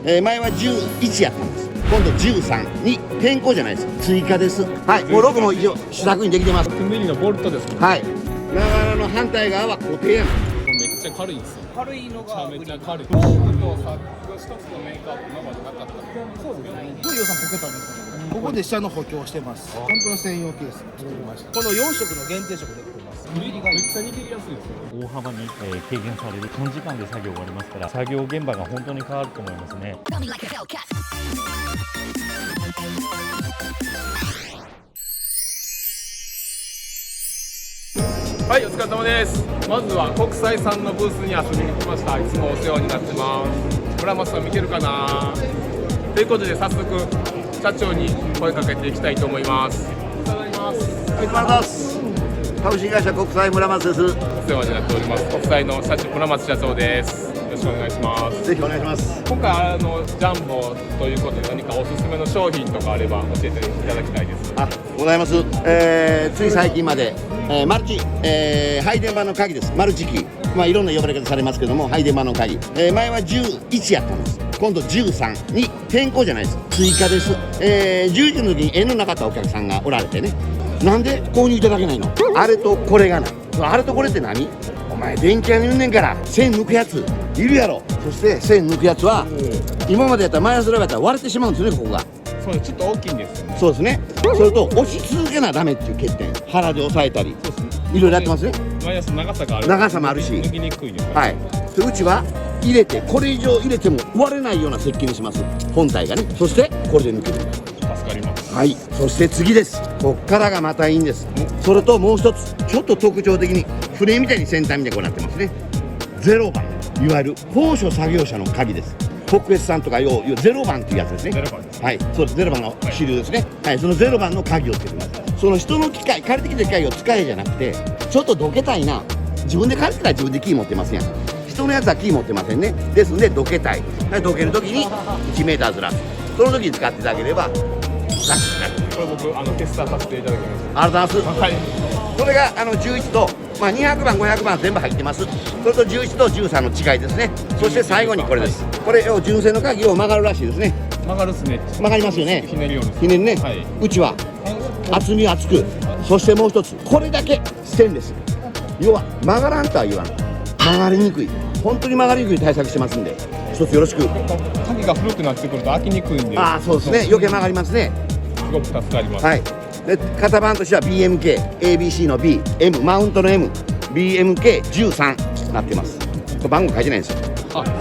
前は11やったんです。今度13に変更じゃないです。追加です。はい、もうロゴも一応試作にできてます。9ミリのボルトですか。はい。長柄の反対側は固定やん。めっちゃ軽いんですよ。軽いのがめっちゃ軽い。工具とサック一つのメーカーって今までなかった。そうですね。予算ポケたんですけど、ここで下の補強してます。本当の専用ケース作りました。この4色の限定色で作ります。めっちゃ握りやすいですよ。大幅に軽減される短時間で作業が終わりますから、作業現場が本当に変わると思いますね。はい、お疲れ様です。まずは国際産のブースに遊びに来ました。いつもお世話になってます。村松さん見てるかな。ということで早速社長に声かけていきたいと思います。いただきます。はい、村松株式会社国際村松です。お世話になっております。国際の村松社長です。よろしくお願いします。ぜひお願いします。今回ジャンボということで何かおすすめの商品とかあれば教えていただきたいです。ございます。つい最近まで、マルチ、配電盤の鍵です。マルチキー、いろんな呼ばれ方されますけども、配電盤の鍵、前は11やったんです。今度13に変更じゃないです。追加です。11の時に N なかったお客さんがおられてね、なんで購入いただけないの。あれとこれがない。あれとこれって何。お前電気屋に売んねんから線抜くやついるやろ。そして線抜くやつは今までやったらマイナスラバーやったら割れてしまうんですよね。ここがそうちょっと大きいんですよね。そうですね。それと押し続けなダメっていう欠点、腹で押さえたりいろいろやってますね。マイナス長さがある。長さもあるし、抜きにくいです。はい。でうちは入れてこれ以上入れても割れないような設計にします。本体がね。そしてこれで抜ける。助かります。はい。そして次です。こっからがまたいいんです。それともう一つちょっと特徴的に船みたいに先端みたいにこうなってますね。0番、いわゆる高所作業車の鍵です。国越さんとか要0番っていうやつですね。0番です。はい、そうです。0番の主流ですね。はい、その0番の鍵をつけてます。その人の機械、借りてきた機械を使えじゃなくて、ちょっとどけたいな。自分で借りてたら自分でキー持ってますやん。人のやつはキー持ってませんね。ですのでどけたい。はい、どけるときに1メーターずらす。その時に使っていただければ楽になる。これ僕テスターさせていただきます。ありがとうございます。はい。これが11と、200番500番全部入ってます。それと11と13の違いですね。そして最後にこれです。これを純正の鍵を曲がるらしいですね。曲がるっすね。曲がりますよね。ひねるように。ひねるね。はい。うちは厚み厚く、そしてもう一つこれだけステンレス。要は曲がらんとは言わん。曲がりにくい。本当に曲がりにくい対策してますんで、一つよろしく。鍵が古くなってくると開きにくいんで。そうですね。余計曲がりますね。すごく助かります。はい。で型番としては BMK、ABC の B、M、マウントの M、BMK13 なってます。番号書いてないんですよ。そうです。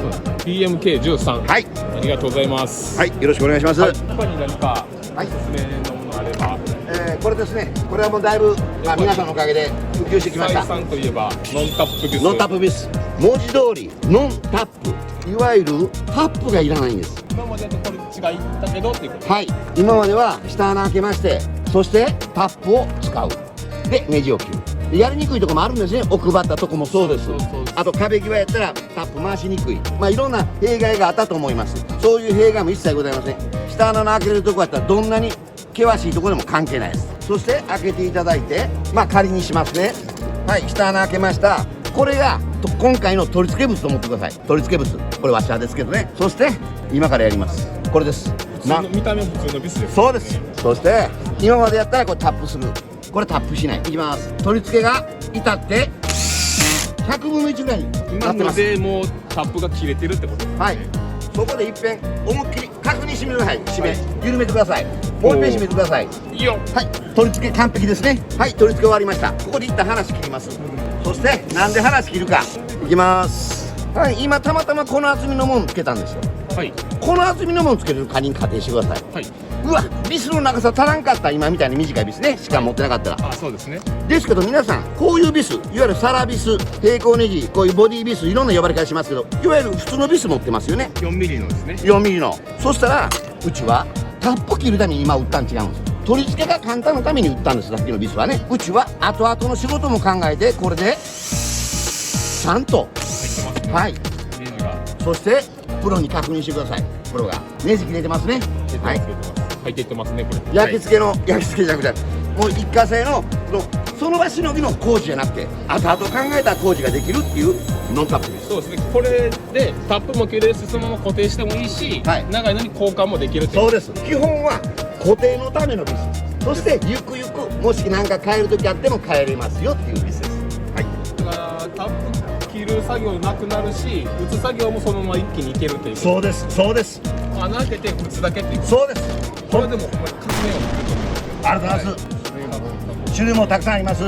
BMK13。はい。ありがとうございます。はい、よろしくお願いします。他に何かおすすめのものあれば。これですね。これはもうだいぶ、皆さんのおかげで普及してきました。国際産といえばノンタップビス。ノンタップビス。文字通りノンタップ。いわゆるタップがいらないんです。今までとこれ違いだけどっていうこと。はい。今までは下穴開けまして、そしてタップを使う。でネジを切る。やりにくいところもあるんですね。奥ばったとこもそうです。あと壁際やったらタップ回しにくい。いろんな弊害があったと思います。そういう弊害も一切ございません。下穴の開けれるとこやったらどんなに険しいところでも関係ないです。そして開けていただいて、仮にしますね。はい、下穴開けました。これが今回の取り付け物と思ってください。取り付け物、これワッシャーですけどね。そして今からやります。これです。見た目普通のビスです。そうです。そして今までやったらこれタップする。これタップしない。いきます。取り付けが至って100分の1ぐらいになってます。なのでもうタップが切れてるってことですね。はい。そこでいっぺん思いっきり確認してみてください。緩めてください。もういっぺん締めてください。いいよ。はい。取り付け完璧ですね。はい。取り付け終わりました。ここで一旦話切ります。そしてなんで話切るか。いきます。はい。今たまたまこの厚みのものつけたんですよ。はい。この厚みのものつける仮に仮定してください。はい。うわ、ビスの長さ足らんかった。今みたいに短いビスねしか持ってなかったら。そうですね。ですけど皆さんこういうビス、いわゆるサラビス、平行ネジ、こういうボディビス、いろんな呼ばれ方しますけど、いわゆる普通のビス持ってますよね。4ミリのですね。4ミリの。そしたらうちはタップ切るために今売ったん違うんです。取り付けが簡単のために売ったんです。さっきのビスはね。うちは後々の仕事も考えてこれでちゃんと、はい、ネジがそしてプロに確認してください。プロがネジ切れてますね。はい。入っていってますねこれ。焼き付けの、焼き付けじゃなくてもう一過性のそのその場しのぎの工事じゃなくて後々考えた工事ができるっていうノンタップです。そうですね。これでタップも切れるし、そのまま固定してもいいし、はい長いのに交換もできるっていう。そうです。基本は固定のためのビス。そしてゆくゆくもし何か変える時あっても変えれますよっていうビスです。はい。だからタップ切る作業なくなるし、打つ作業もそのまま一気にいけるっていう。そうです。そうです。穴開けて打つだけっていう。そうです。これでもほんまに革命を作ると。ありがとうございます。種類もたくさんあります。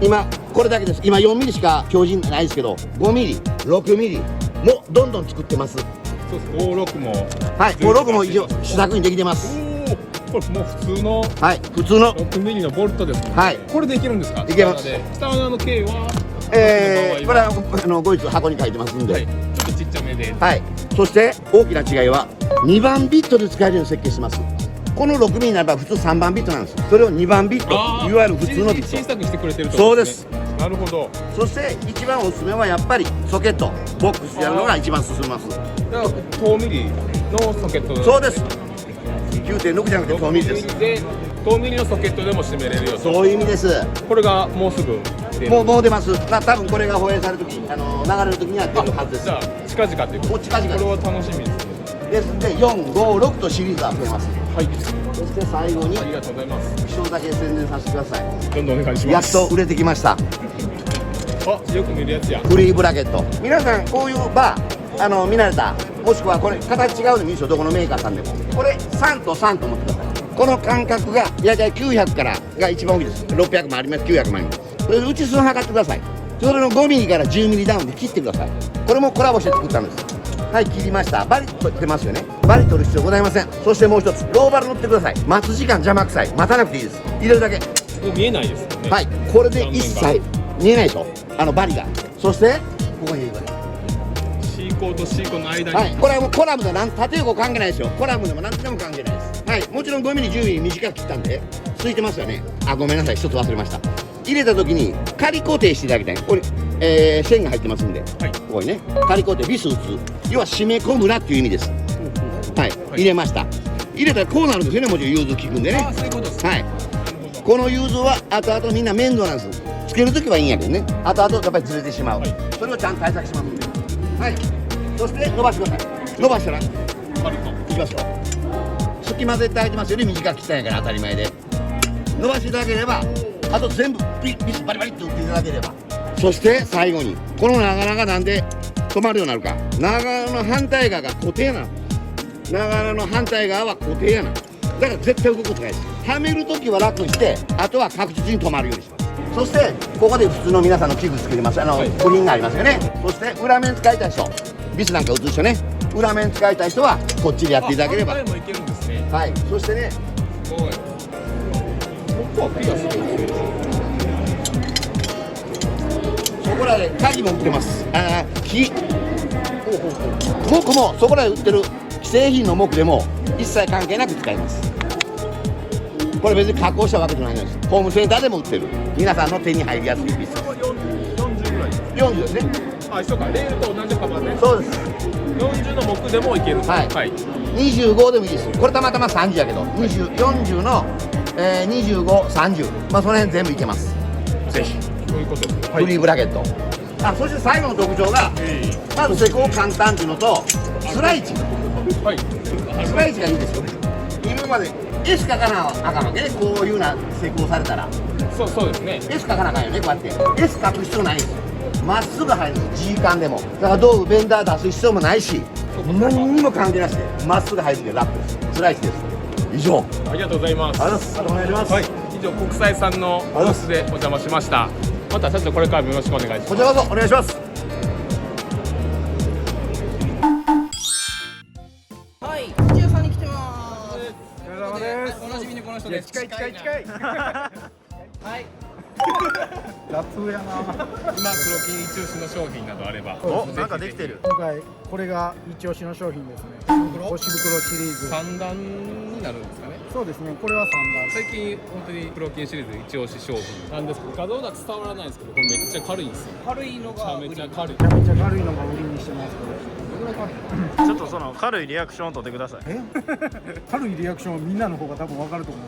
今これだけです。今4ミリしか表示ないですけど、5ミリ、6ミリもどんどん作ってます。そうです。56も。はい、56も以上試作にできてます。これもう普通のはい、普通の6ミリのボルトですね。はいこれでいけるんですか？いけます下穴の径は、これは後日箱に書いてますんで、はい、ちょっとちっちゃめで。はい、そして大きな違いは2番ビットで使えるように設計してます。この6ミリになれば普通3番ビットなんです。それを2番ビット、あーいわゆる普通のビット。小さくしてくれてるってそうでことですすね。なるほど。そして一番おすすめはやっぱりソケットボックスやるのが一番進みます。だから遠ミリのソケット。そうです。9.6 じゃなくて遠ミリです。で遠ミリのソケットでも締めれるよと。そういう意味です。これがもうすぐ出る。もう出ます。多分これが放映されるとき、流れるときには出るはずですじ。ゃあ近々ということもう近々これは楽しみですね。ですんで4、5、6とシリーズは増えます。はい。そして最後にありがとうございます。一つだけ宣伝させてください。どんどんお願いしやっます。と売れてきました。あ、よく見るやつや。フリーブラケット。皆さんこういうバー見慣れた、もしくはこれ形違うでもいいですよ。どこのメーカーさんでも。これ3と3と思ってください。この間隔が大体900からが一番多いです。600もあります。900もあります。それで内数を測ってください。それの5ミリから10ミリダウンで切ってください。これもコラボして作ったんです。はい、切りました。バリ取ってますよね。バリ取る必要ございません。そしてもう一つローバル乗ってください。待つ時間邪魔くさい。待たなくていいです。入れるだけ。もう見えないですよね。はい、これで一切見えないでしょ、バリが。そしてここに入れてください。 C コーと C コーの間に。はい、これはもうコラムで縦横関係ないですよ。コラムでも何でも関係ないです。はい、もちろん5ミリ10ミリ短く切ったんでついてますよね。あ、ごめんなさい、一つ忘れました。入れた時に仮固定していただきたい。ここに、線が入ってますんで、はい。ここにね仮固定ビス打つ、要は締め込むなっていう意味です。はい、入れました。入れたらこうなるんですよね。もちろん融通効くんでね。あ、そういうことです。はい、この融通は後々みんな面倒なんです。つけるときはいいんやけどね、後々やっぱりずれてしまう、はいそれをちゃんと対策しますんで、はい、そして伸ばしてください。伸ばしたらい軽く。きますよ。隙間絶対空いてますよね。短く切ったんやから当たり前で伸ばしていただければ、あと全部ビスバリバリっと打っていただければ。そして最後にこの長々がなんで止まるようになるか。長々の反対側が固定なの。長々の反対側は固定やな。だから絶対動くことないです。はめるときは楽して、あとは確実に止まるようにします。そしてここで普通の皆さんの器具作ります。はいプリンがありますよね。そして裏面使いたい人、ビスなんか打つ人ね、裏面使いたい人はこっちでやっていただければ。あ、反対もいけるんですね。はい、そしてね、すごい。ここはピアスですね。そこらで鍵も売ってます。木もそこらで売ってる既製品の木でも一切関係なく使います。これ別に加工したわけじゃないんです。ホームセンターでも売ってる、皆さんの手に入りやすいビス。これ40ぐらいですか。 40ですね。あ、一緒か。レールと同じ幅ね。そうです。40の木でもいける。はいはい。 25でもいいです。これたまたま30やけど、20、40の、25、30、まあその辺全部いけます。ぜひ。そういうことですね。フリーブラケット。あ、そして最後の特徴が、まず施工簡単っていうのと、スライチ。はい。スライチがいいですよね。今まで S 書かなあかんわけね。こういうな施工されたらそうですね。 S 書かなあかんよね。こうやって S 書く必要ないんですよ。まっすぐ入るんです。G 管でも。だから道具ベンダー出す必要もないし、何にも関係なしでまっすぐ入るんで楽です。スライチです。以上。ありがとうございます。ありがとうございます。あとお願いします。はい。以上国際さんのブースでお邪魔しました。また社長これからもよろしくお願いします。こちらこそお願いします。はい、一応さんに来てます。お疲れ様です。おなじみのこの人です。近い。はい。ラップやな。今黒金一押しの商品などあれば。おなんかできてる。今回これが一押しの商品ですね。腰袋シリーズ。三段になるんですかね。そうですね。これは最近本当に黒金シリーズ一押し商品なんですけど、画像では伝わらないんですけど、これめっちゃ軽いんですよ。軽いのがめちゃめちゃ軽い。3段。めちゃめちゃ軽いのが売りにしてます。これ。ぐらい軽い？ちょっとその軽いリアクションを取ってください。軽いリアクションはみんなの方が多分分かると思う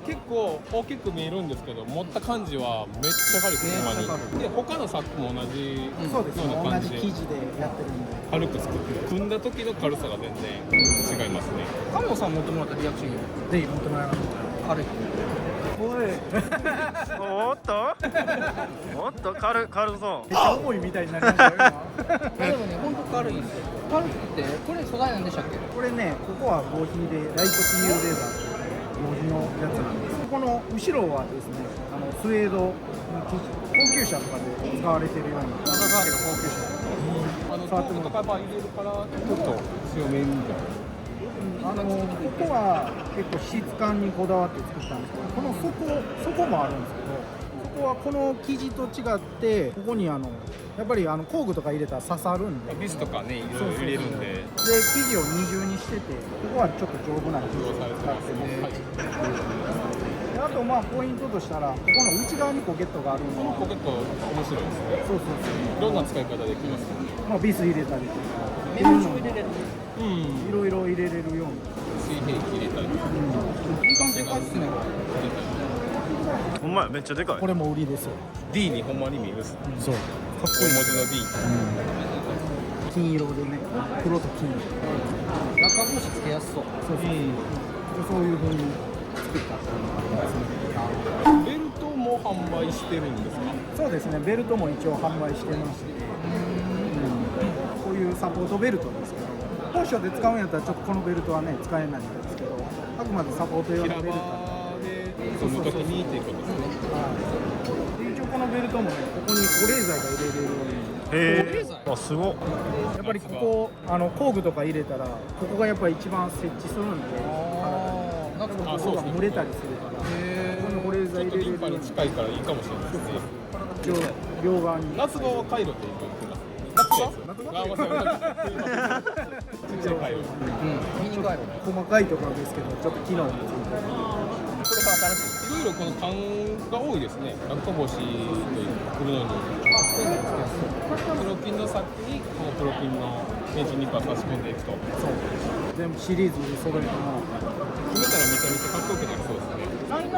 結構大きく見えるんですけど、持った感じはめっちゃ軽いです、ほんまに。で他のサックも同じよそうですね、うな感じで同じ生地でやってるんで。軽く作って組んだ時の軽さが全然違いますね。カモさん持ってもらったリアクションいいよ。ぜひ持ってもらいます。軽い。おい、めっおっと軽そう。ちゃ重いみたいになりましたよ今。でもね、ほんと軽いんですよ。軽くて、これ素材なんでしたっけ？これね、ここは合皮でライト PU レーザー合皮のやつなんです。ここの後ろはですね、スウェードの生地、高級車とかで使われてるような肌触りが高級車。トークとか入れるからちょっと強めみたいな。ここは結構質感にこだわって作ったんですけど、この底もあるんですけど、ここはこの生地と違ってここにやっぱり工具とか入れたら刺さるんで、ビスとかね、いろいろ入れるんで。で生地を二重にしてて、ここはちょっと丈夫な生地を使ってであとポイントとしたら、ここの内側にポケットがあるんで、ポケット面白いですね。そうそういろんな使い方できますね。ビス入れたりとか、メモ帳入れれる。うん。いろいろ入れれるように。水平器入れたり。いい感じでかいっすね。ほんまや、めっちゃでかい。これも売りですよ。 D にほんまに見えるっすね。そう。かっこいい文字の D。金色でね、黒と金。中帽子つけやすそう。そうそう。そういう風に作ったっていうのですね。ベルトも販売してるんですか？そうですね。ベルトも一応販売してまして、こういうサポートベルトですけど、本社で使うんやったらちょっとこのベルトはね使えないんですけど、あくまでサポート用の平場ベルトなんで。でその時にっていうことですね。で一応このベルトもね、ここに保冷剤が入れれるように。へえ。あ、すごっ。やっぱりここ工具とか入れたら、ここがやっぱり一番設置するんで、なんかここが蒸れたりするから、ここに保冷ちょっと剤入れれるようにリンパに近いからいいかもしれないですね。一応両側に。夏場は回路って言ってます。夏場？あ、間違えた。ちっちゃい回路。ミニガイロ。細かいところですけど、ちょっと機能もついてる。これから新しい。いろいろこの缶が多いですね。落下防止というくるのに。プロピンの先にこのプロピンのペンチニッパー差し込んでいくと。全部シリーズで揃えてもらって。決めたらめちゃめちゃかっこよくなりそうですね。ライン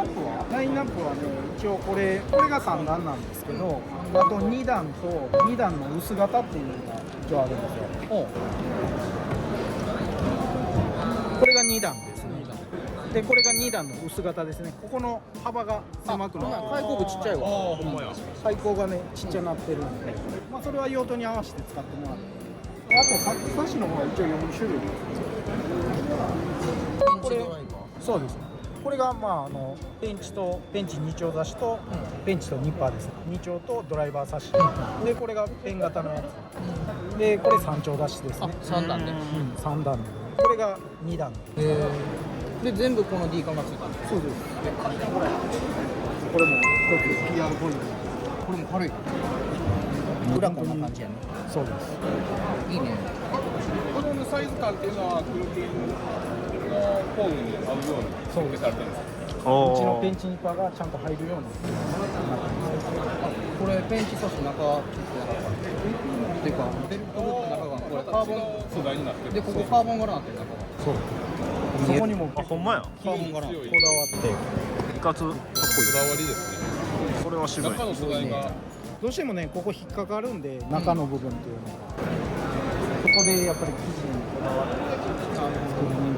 ナップはね、一応これが3段なんですけど、あと2段と2段の薄型っていうのが一応あるんですよ。これが2段ですね。でこれが2段の薄型ですね。ここの幅が狭くなってる。開口部ちっちゃいわ。ほんまや。最高がねちっちゃなってるんで、それは用途に合わせて使ってもらって。あとサッシの方は一応4種類です。これそうです。これがペンチ2丁差しと、ペンチとニッパーです。2丁とドライバー差し。でこれがペン型のやつ。でこれ3丁差しですね。 3段で。 3段で。これが2段。で全部この D カンがついたんです。そうです。これも一つ PR ポイント。これも軽い。裏こんな感じやね。そうです。いいね。このサイズ感っていうのはプロピンの工具に合うように設計されてるんですか？うちのペンチニッパーがちゃんと入るように。これペンチ差し中切ってなかった。っていうかベルト部って中がこれカーボンの素材になってる。でここカーボン柄になってる中が。そう。そこにもあ、ほんまや。カーボン柄。強いこだわって。いかつ。こだわりですね。それは渋い。中の素材がどうしてもねここ引っかかるんで、中の部分っていうのが、そこでやっぱり生地にこだわって作りに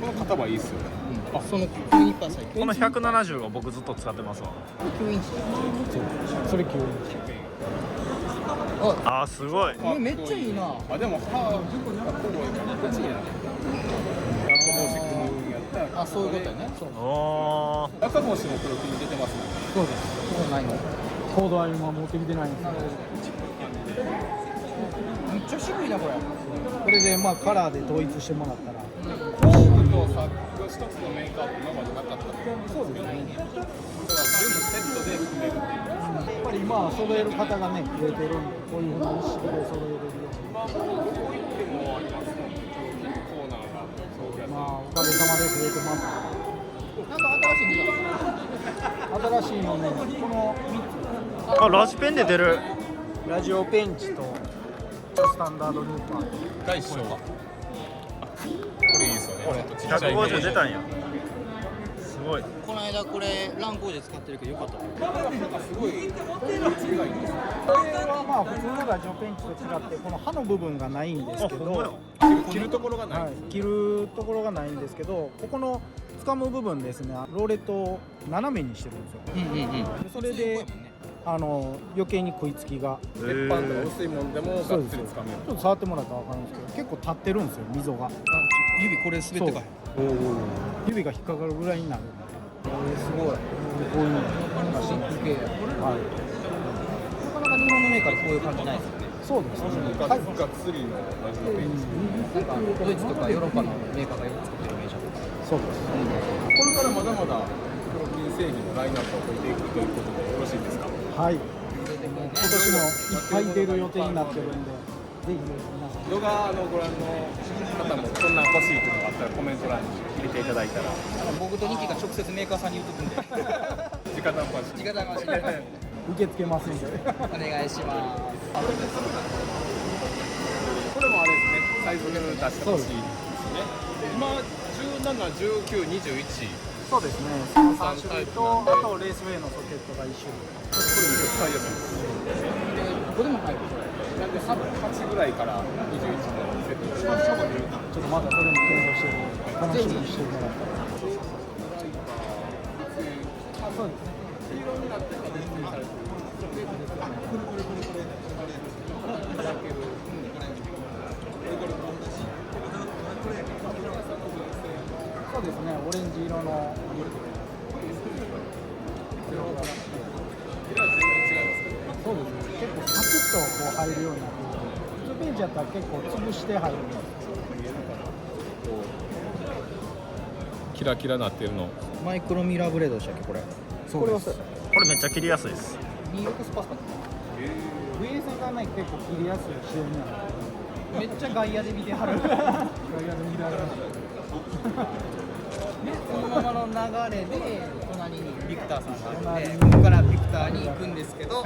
この型はいいっすよね。あ、その9インパーサイズ。この170が僕ずっと使ってますわ。9インチ。それ9インチ。あー、すごい。これめっちゃいいな。あ、でもほぼこっちやな。落下防止組むんやったら。あ、そういうことやね。そう。おー。落下防止のプロピン出てますね。そうです。そうないの。コードは今持ってきてないんですけど、めっちゃ渋いなこれ。これでカラーで統一してもらったら。工具とサック一つのメーカーって今までなかったんで。そうですね。だから全部セットで組めるっていう。やっぱり今は揃える方がね増えてるんで、こういうふうに一式で揃えれるように。どこ行ってもありますね。コーナーがそうやおかげさまで増えてます。なんか新しいのだ。新しいのね、この3つ。あ、ラジペンで出る。ラジオペンチとスタンダードルーパー。が一緒。これいいですよね。ちょっとちっちゃいね。 150出たんや。すごい。この間これランコーで使ってるけどよかった。すごい違いです。これはまあ普通のラジオペンチと違ってこの刃の部分がないんですけど、切るところがない。はい、切るところがないんですけど、ここの掴む部分ですね、ローレットを斜めにしてるんですよ。でそれで余計に食いつきが、鉄板とか薄いもんでもがっつり掴める。ちょっと触ってもらったら分かるんですけど、結構立ってるんですよ、溝が。指これ滑ってかへん。指が引っかかるぐらいになる。すごい。こういうのがシンプル系。はい、なかなか日本のメーカーでこういう感じないですよね。そうですね。がっつりのラジオペンチ。なんかドイツとかヨーロッパのメーカーがよく作ってるイメージある。そうです。これからまだまだ黒金製品のラインナップを解いていくということでよろしいですか。はい。今年もいっぱい出る予定になってるんで、ぜひ皆さん。動画ご覧の方もこんなん欲しいっていうのがあったらコメント欄に入れていただいたら僕とニキが直接メーカーさんに言うとくんで。直談判して直談判して受け付けますんで。お願いします。これもあれですね、サイズ出してほしいですね。今17、19、21。そうですね。その3種類と、あとレースウェイのソケットが1種類。これめっちゃ使いやすいです。ここでも入る。なんで8ぐらいから21のセットでちょっとまだそれも検討してるので、楽しみにしてもらったら。そうですね。そうですね、オレンジ色の。そうですね、結構サクッとこう入るようになってる。普通ペンチやったら結構潰して入るんです。キラキラなってるの。マイクロミラーブレードでしたっけこれ。これはこれめっちゃ切りやすいです。 2X スパスかな。VS がね、結構切りやすい仕様になる。めっちゃ外野で見てはる。ガイアで見られます。でそのままの流れで隣にビクターさんがあって、ここからビクターに行くんですけど。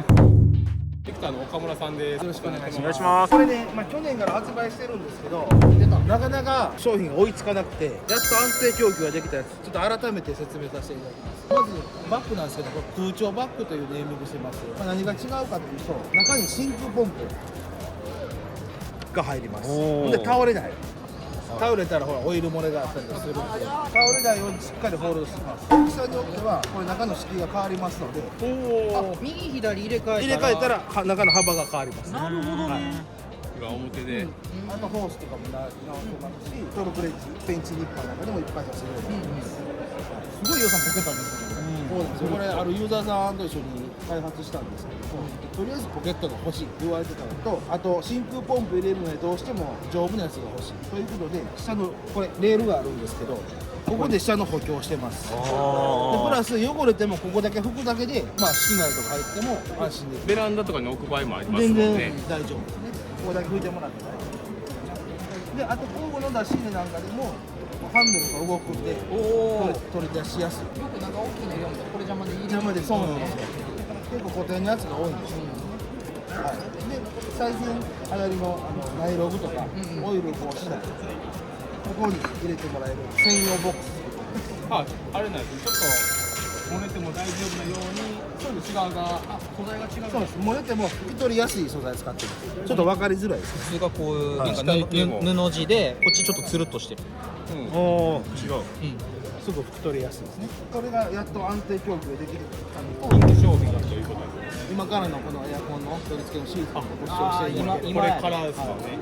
ビクターの岡村さんです。よろしくお願いします。お願いします。これね、去年から発売してるんですけど、なかなか商品が追いつかなくて、やっと安定供給ができたやつ、ちょっと改めて説明させていただきます。まずバッグなんですけど、これ空調バッグというネーミングしてます。何が違うかというと、中に真空ポンプが入ります。ほんで倒れない。倒れたらほらオイル漏れがあったりするんで、倒れないようにしっかりホールドしてます。大きさによってはこれ中の敷居が変わりますので、右左入れ替え入れ替えたら中の幅が変わります。なるほどね。今表で。あとホースとかも直せますし、トロプレッジ、ペンチニッパーなんかでもいっぱいさせてくれます。すごい予算かけたんですよ。そうですよ。これあるユーザーさんと一緒に開発したんですけども、とりあえずポケットが欲しいって言われてたのと、あと真空ポンプ入れるのでどうしても丈夫なやつが欲しいということで、下のこれレールがあるんですけど、ここで下の補強をしてます。でプラス汚れてもここだけ拭くだけで、室内とか入っても安心できる。ベランダとかに置く場合もありますも全んね。然大丈夫ですね。ここだけ拭いてもらって大丈夫で、あと今後の出し入れなんかでもハンドルが動くんで取り出しやすい。よくなんか大きいの読むとこれ邪魔でいい邪魔でそうなんですよ。結構固定のやつが多いんですよ。はい。で、最近流行りのナイログとか、オイル防止だとか、ここに入れてもらえる専用ボックス。あれなんですね。ちょっと漏れても大丈夫なように、ちょっと違うが、素材が違う。そうです。漏れても拭き取りやすい素材使ってる。ちょっと分かりづらいですね。普通がこういうなんか体型も布地でこっちちょっとつるっとしてる。おお、違う。すぐ拭き取りやすいですね。これがやっと安定供給できる人気商品だということですね。今からのこのエアコンの取り付けのシーズンをご視聴していただいて、これからですよね。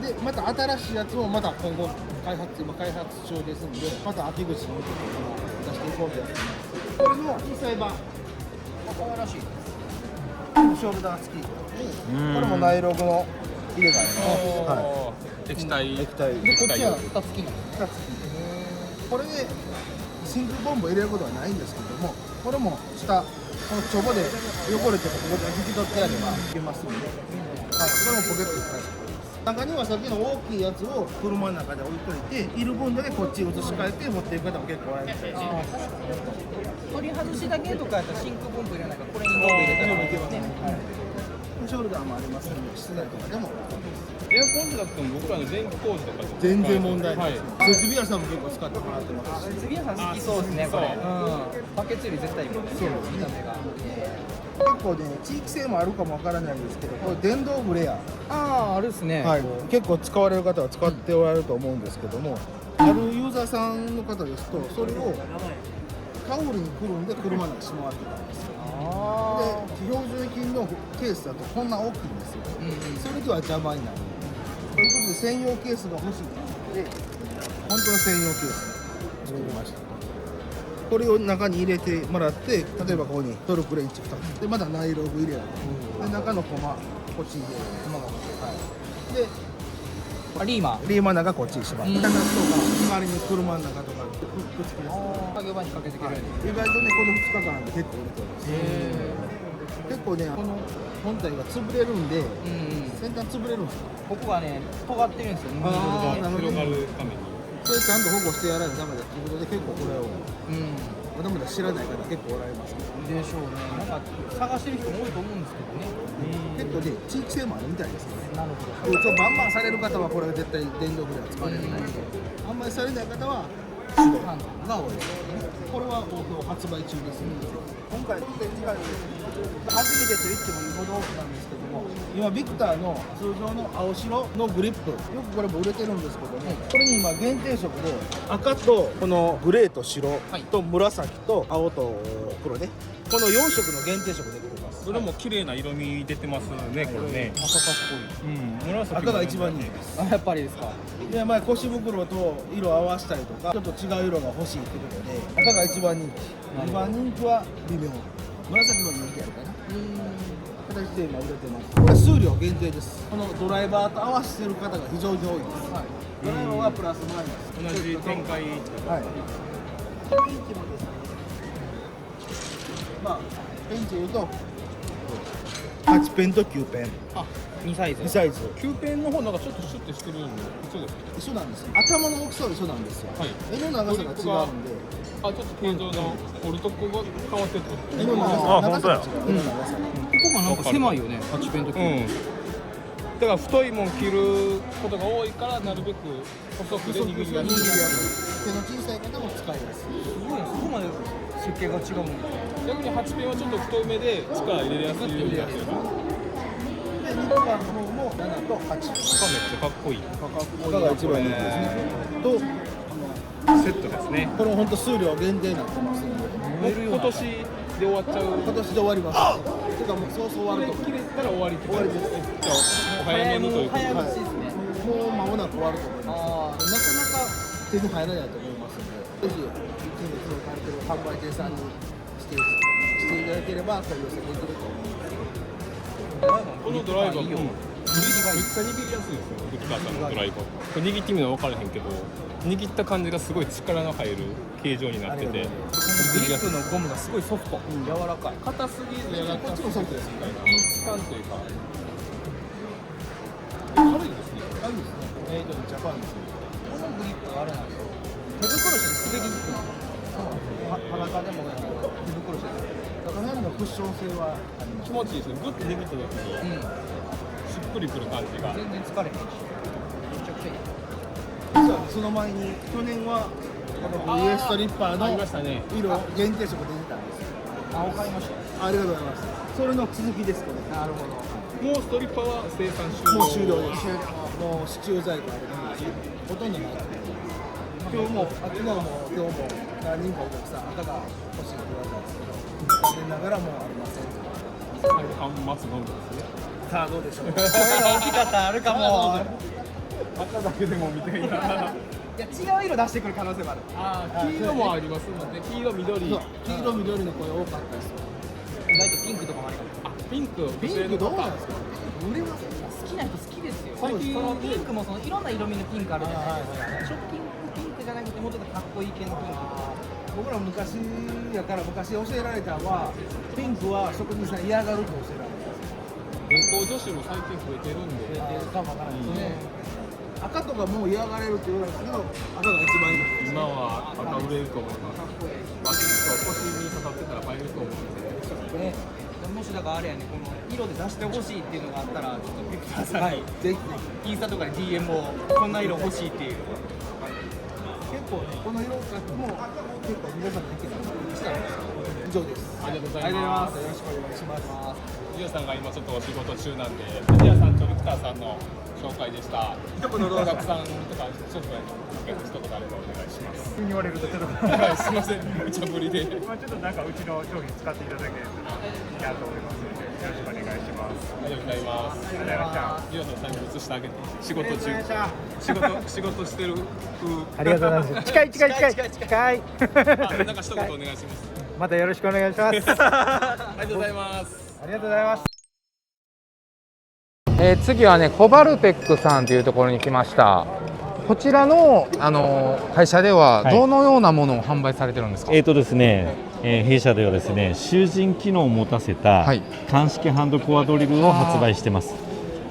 でまた新しいやつもまた今後開発中ですので、また秋口に向けて出していこうと思います。これの小さい版、可愛らしい。ショルダー付き。これもナイログの入れがあります。液体。液体。でこっちは蓋付きなの。2つ。これで真空ポンプを入れることはないんですけども、これも下このチョボで汚れてもここで拭き取ってやればいけますので、はい、これもポケットに返す。中にはさっきの大きいやつを車の中で置いといて、いる分だけこっちに移し替えて持っていく方も結構おられるみたいです。取り外しだけとかやったら真空ポンプ入れないからこれにポンプ入れたらいけますね。ね。シショルダーもありますので、室内とかでもエアコンじゃなくても僕らの電気工事とかでも全然問題ないはいです、設備屋さんも結構使ってもらってますし、次はさん好きそうですねこれ。バケツより絶対いいもんね。見た目が。結構ね地域性もあるかもわからないんですけど、これ電動ブレア、あああるですね。はい、結構使われる方は使っておられると思うんですけども、あるユーザーさんの方ですとそれをタオルにくるんで車の中しまってたんですよ。あで標準品のケースだとこんな大きいんですよ。それでは邪魔になるということで専用ケースが欲しいので、本当の専用ケース作りました。これを中に入れてもらって、例えばここにトルクレンチ2つでまたナイログ入れるで中のコマこっちに入れる、はい、であリーマリーマン中こっちにしまう、中とか周りに車の中とかくっつきます。作業場にかけてくれる。意外とねこの2日間で結構売れてます。結構ねこの本体が潰れるんで、先端潰れるんですよ。ここがね尖ってるんですよ。あーなるほど広がるためにそれちゃんと保護してやらないとダメだっていうことで、結構これをまだまだ知らない方結構おられますけど、でしょうね。なんか探してる人も多いと思うんですけどね。結構ね地域性もあるみたいですね。なるほど。バンバンされる方はこれは絶対電動ブレーキ使われないんで、あんまりされない方は手動が多いです。これは好評発売中ですので、今回展示会初めてと言ってもいいほど多くなんですけども、今ビクターの通常の青白のグリップ、よくこれも売れてるんですけども、これに今限定色で赤とこのグレーと白と紫と青と黒ね、この4色の限定色で出てます。それも綺麗な色味出てますねこれね。赤かっこいい。紫赤が一番いいです。あやっぱりですか。で前腰袋と色を合わせたりとかちょっと違う色が欲しいってことで赤が一番人気、2番人気は微妙、紫の人気あるかな形で今売れてます。これ数量限定です。このドライバーと合わせてる方が非常に多いです、ドライバーはプラスマイナス同じ展開。はいペンチもですね、まあペンチ言うと8ペンと9ペンあ2サイズ。 2サイズ9ペンの方なんかちょっとシュッてしてるの一緒ですか。一緒なんですよ。頭の大きさは一緒なんですよ、はい絵の長さが違うんであちょっと形状の折るとこが変わってるってこと絵の長さあ本当や長さが違う絵の長さがここがなんか狭いよね。8ペンとき。だから太いもん切ることが多いからなるべく細くで握りやすい。手の小さい方も使いやすい。すごいね。そこまで設計が違うんですね。逆に8ペンはちょっと太めで力入れやすいようになってる。で、2番の方も7と8。赤めっちゃかっこいい。赤が一番人気ですね。と、セットですね。これ本当数量限定になってますので、今年で終わっちゃう。今年で終わります。てかもうそうそう終わると思い切れたら終わりって終わりです。じゃあお早めにということで。早打ちですね。ます。もう間もなく終わると思います。あなかなか手に入らないと思いますので、ぜひ、一日を借りてる販売店さんにしていただければ、取り寄せできると思います。このドライバーもめっちゃ握りやすいですよ。ビクターさんのドライバー。これ握ってみるの分からへんけど、握った感じがすごい力の入る形状になってて、グリップのゴムがすごいソフト、柔らかい。硬すぎず柔らかこっちもソフトですみたいな。いい質感というか。軽いですね。あるんですね。メイドインジャパンですよ。このグリップがあれなんですよ。手袋して滑りにくい。裸でも手袋してかなりのクッション性はあります。気持ちいいですね。グッと握った時にしっくりくる感じが。全然疲れへんし。めちゃくちゃいい。実はその前に去年はこの VS ストリッパーのありましたね。色限定色出てたんですよ。あ、わかりました。ありがとうございます。それの続きですこれ。なるほど。もうストリッパーは生産終了。もう終了です。もう支柱在庫あるのでほとんどない。今日も昨日も今日も何人かお客さん赤が欲しいって言われたんですけど、残念ながらもうありません。半末のみですね。さあどうでしょう。声が大きかったらあるかも。赤だけでもみたいな。いや違う色出してくる可能性もある。黄色もありますので、黄色緑。そう黄色緑の声多かったですよ。意外とピンクとかもありかも。ピンク。ピンクどうなんですか。売れますよ。好きな人好きですよ。最近そのピンクもそのいろんな色味のピンクあるじゃないですか。ショッピングピンクじゃなくてもうちょっとかっこいい系のピンク。僕ら昔やから昔教えられたのはピンクは職人さん嫌がると教えられたんですよ。健康女子も最近増えてるんで。かもわからないですね。赤とかもう嫌がれるって言われたけど赤が一番いいです。今は赤売れると思います。バキッと腰に刺さってたら入ると思うんで。ね。もしだからあれやね、この色で出してほしいっていうのがあったら、ちょっとビクターさんに、ぜひインスタとかで DM をこんな色欲しいっていう。結構ね、この色使っても結構皆さんできるしたんです以上です。ありがとうござありいまがとうございます。よろしくお願いします。藤谷さんが今ちょっとお仕事中なんで、藤谷さんとルクターさんの紹介でした。一言どうぞお客さんとかちょっと一言あればお願いします。急に言われるとちょっとはい、すみません、無茶ぶりで。まあちょっとなんかうちの商品使っていただければいいなと思いますので、よろしくお願いします。ありがとうございます。ありがとうございました。藤谷さん最後映してあげて。仕事中。仕事してる風。ありがとうございます。近い近い近い近い。あ、なんか一言お願いします。またよろしくお願いします。ありがとうございます。ありがとうございます。次はねコバルテックさんというところに来ました。こちらの、会社ではどのようなものを販売されてるんですか？ですね、弊社ではですね、集塵機能を持たせたはい鑑識ハンドコアドリルを発売してます。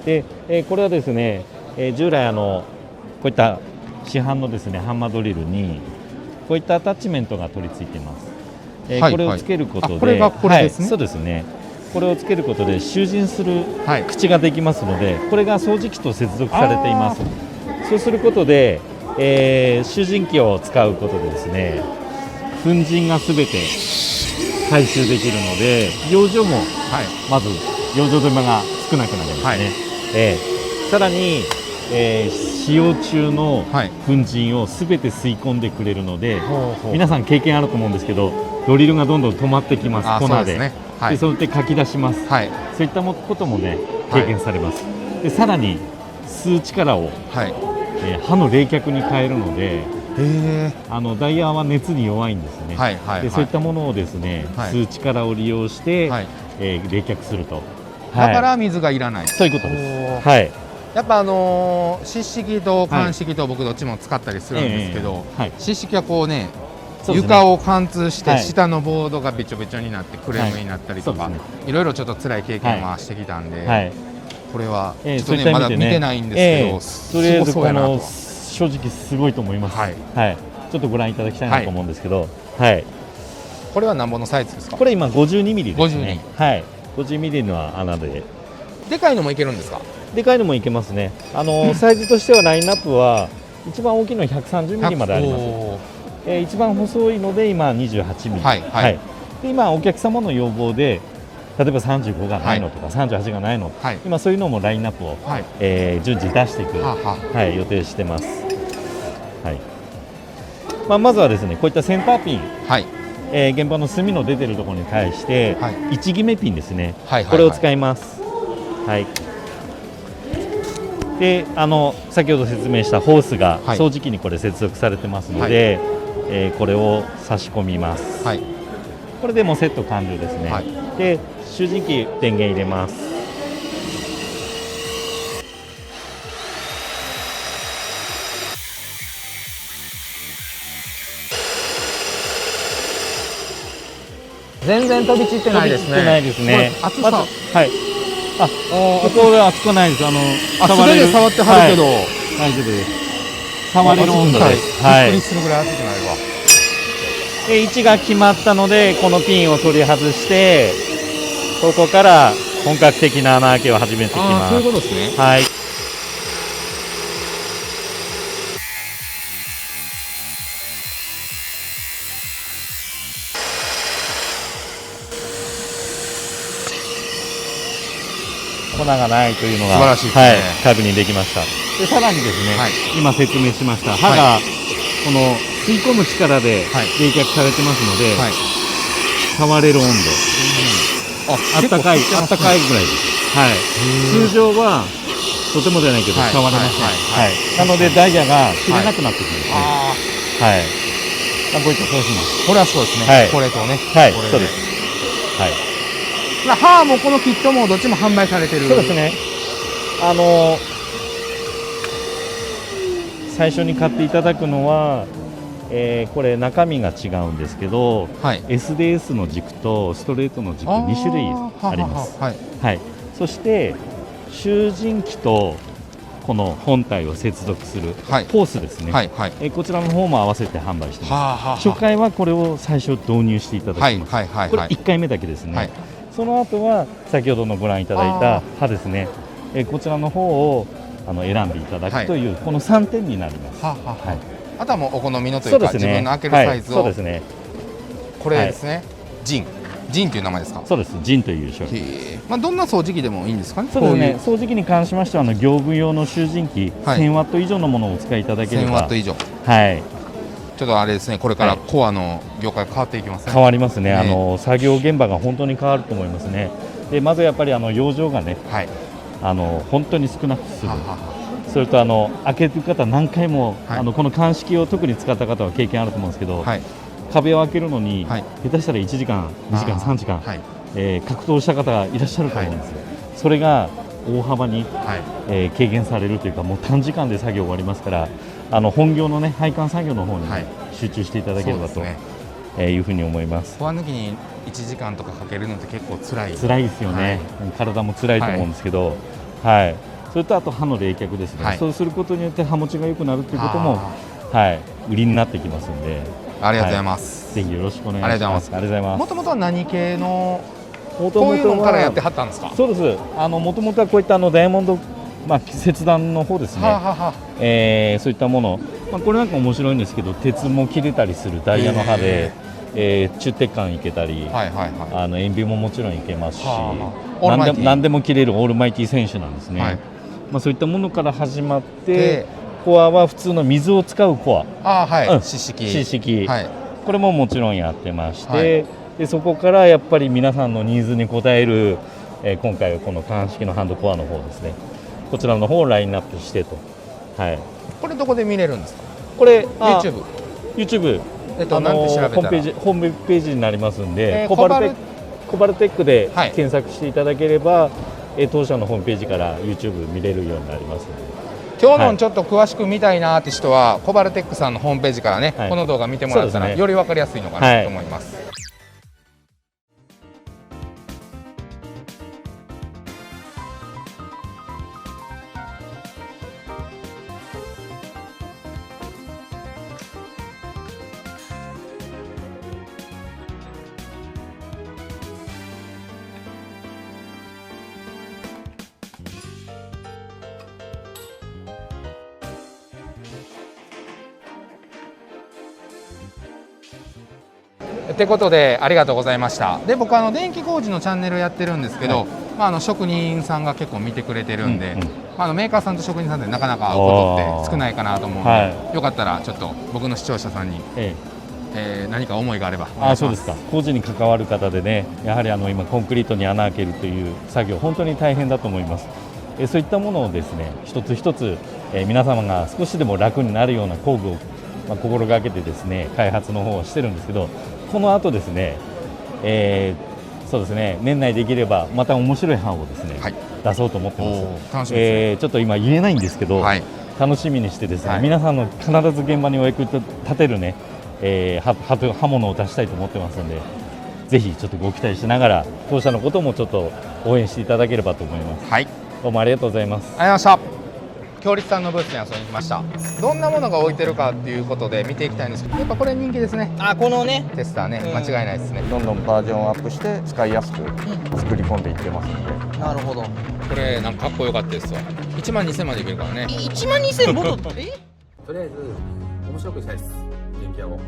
で、これはですね、従来こういった市販のですねハンマードリルにこういったアタッチメントが取り付いています。はいこれをつけることで、あこれがこれですねはい、そうですね。これをつけることで集塵するはい口ができますので、これが掃除機と接続されています。そうすることで、集塵機を使うことでですね、粉塵がすべて回収できるので、養生もまず養生手間が少なくなりますね。さらに、使用中のはい粉塵をすべて吸い込んでくれるので、ほうほう皆さん経験あると思うんですけど、ドリルがどんどん止まってきます、あ粉で。そうですねはいでそうやって書き出します。はいそういったこともね、経験されます。でさらに吸う力を、はい刃の冷却に変えるので、へえダイヤは熱に弱いんですね。はいはいはいでそういったものをですね、はい吸う力を利用して、はい冷却すると。だかはら水がいらないい、そういうことです。おーはい。やっぱ湿式と乾式と僕どっちも使ったりするんですけど、はい。湿式はこうねそうですね床を貫通してはい下のボードがべちょべちょになってクレームになったりとか、はいそうでいろいろちょっと辛い経験はしてきたんで、はい。これはちょっとそういった意ねまだ見味でねてないんですけど、とりあえずすごそうやなと正直すごいと思います。はいちょっとご覧いただきたいなと思うんですけど、はい。これは何本のサイズですか？これ今52ミリですね。 52はい。50ミリの穴で。でかいのもいけるんですか？でかいのもいけますね。サイズとしてはラインナップは一番大きいのは130ミリまであります。お一番細いので今28ミリ。はいはいで今お客様の要望で例えば35がないのとか、38がないの、はい今そういうのもラインナップを、はい順次出していく、はあははい、予定してます。はい。まずはですねこういったセンターピン、はい現場の隅の出てるところに対して、はい位置決めピンですね、はいはいはいこれを使います。はい。で先ほど説明したホースがはい掃除機にこれ接続されてますので、これを差し込みます。はいこれでもうセット完了ですね。はいで集塵機電源入れます。全然飛び散ってないですね。飛び散ってないですね。これ厚さ、まずはい。あ、ここで熱くないです。素手で触ってはるけど、はい大丈夫です。触れる温度です。びっくりするぐらい熱くないわ。で位置が決まったのでこのピンを取り外してここから本格的な穴開けを始めていきああ、ます。そういうことですね。はい。粉がないというのが素晴らしいですねはい、確認できました。でさらにですね、はい今説明しました刃が、この吸い込む力ではい冷却されてますので、はい。触れる温度あ、あったかい、結構あったかいぐらいです。はい。通常はとてもじゃないけどはい触れません。はいはい。なのでダイヤが切れなくなってくるんですね。あはい。こういったそうします。あ、これはそうですね。はいこれとね。はい、これそうです。はい。歯もこのキットもどっちも販売されてる。そうですね。最初に買っていただくのは、これ中身が違うんですけど、はい。 SDS の軸とストレートの軸2種類あります。はい。はい。そして集塵機とこの本体を接続するはいホースですね。はい。はい。こちらの方も合わせて販売しています。はあはあ。初回はこれを最初導入していただきます。はいはいはいこれはい1回目だけですね。はいその後は先ほどのご覧いただいた刃ですね、こちらの方を選んでいただくという、この3点になります。はははい、あとはもうお好みのというか、自分の開けるサイズを、そうですね。これですね、ジンという名前ですか。そうです、ジンという商品。まあどんな掃除機でもいいんですかね。そうですね。掃除機に関しましては業務用の集塵機、1000ワット以上のものをお使いいただければ。1000ワット以上。はい。ちょっとあれですね、これからコアの業界変わっていきますね。変わりますね。作業現場が本当に変わると思いますね。でまずやっぱり養生がね、はい、本当に少なくする。それと開ける方何回も、この鑑識を特に使った方は経験あると思うんですけど、壁を開けるのに、下手したら1時間、2時間、3時間、格闘した方がいらっしゃると思うんですよ。それが大幅に、軽減されるというか、もう短時間で作業終わりますから、本業のね配管作業の方に集中していただければと、いうふうに思います。コア抜きに1時間とかかけるのって結構辛いですよね。体も辛いと思うんですけど、はい。それとあと刃の冷却ですね、そうすることによって刃持ちが良くなるということも、売りになってきますので、ありがとうございます、ぜひよろしくお願いします。ありがとうございます。もともとは何系のこういうのからやってはったんですか。そうです。もともとはこういったダイヤモンド、切断の方ですね、そういったもの、これなんか面白いんですけど、鉄も切れたりするダイヤの刃で、中鉄管いけたり、塩ビももちろんいけますし、何でも切れるオールマイティ選手なんですね。そういったものから始まって、コアは普通の水を使うコア、湿式、これももちろんやってまして、でそこからやっぱり皆さんのニーズに応える、今回はこの鑑識のハンドコアの方ですね、こちらの方をラインナップしてと。これどこで見れるんですか。これ YouTube なんて調べたらホームページになりますんで、コバルテックで検索していただければ、当社のホームページから YouTube 見れるようになりますので、今日のちょっと詳しく見たいなって人は、コバルテックさんのホームページからね、この動画見てもらったら、より分かりやすいのかなと思います。ってことでありがとうございました。で僕電気工事のチャンネルやってるんですけど、職人さんが結構見てくれてるんで、メーカーさんと職人さんでなかなか会うことって少ないかなと思うので、よかったらちょっと僕の視聴者さんに、何か思いがあればお願いします。そうですか。工事に関わる方でね、やはり今コンクリートに穴開けるという作業本当に大変だと思います。そういったものをですね、一つ一つ、皆様が少しでも楽になるような工具を、心がけてですね開発の方をしてるんですけど、この後ですね、そうですね、年内できればまた面白い版をですね、出そうと思ってます。ちょっと今言えないんですけど、楽しみにしてですね、皆さんの必ず現場にお役立てるね、刃物を出したいと思ってますので、ぜひちょっとご期待しながら当社のこともちょっと応援していただければと思います。どうもありがとうございます。ありがとうございました。強立さんのブースに遊びに来ました。どんなものが置いてるかっていうことで見ていきたいんですけど、やっぱこれ人気ですね。このねテスターね、間違いないですね。どんどんバージョンアップして使いやすく作り込んでいってますので、なるほど。これなんかかっこよかったですわ。12000までいけるからね。12000ボトルとりあえず面白くしたいです、電気屋を。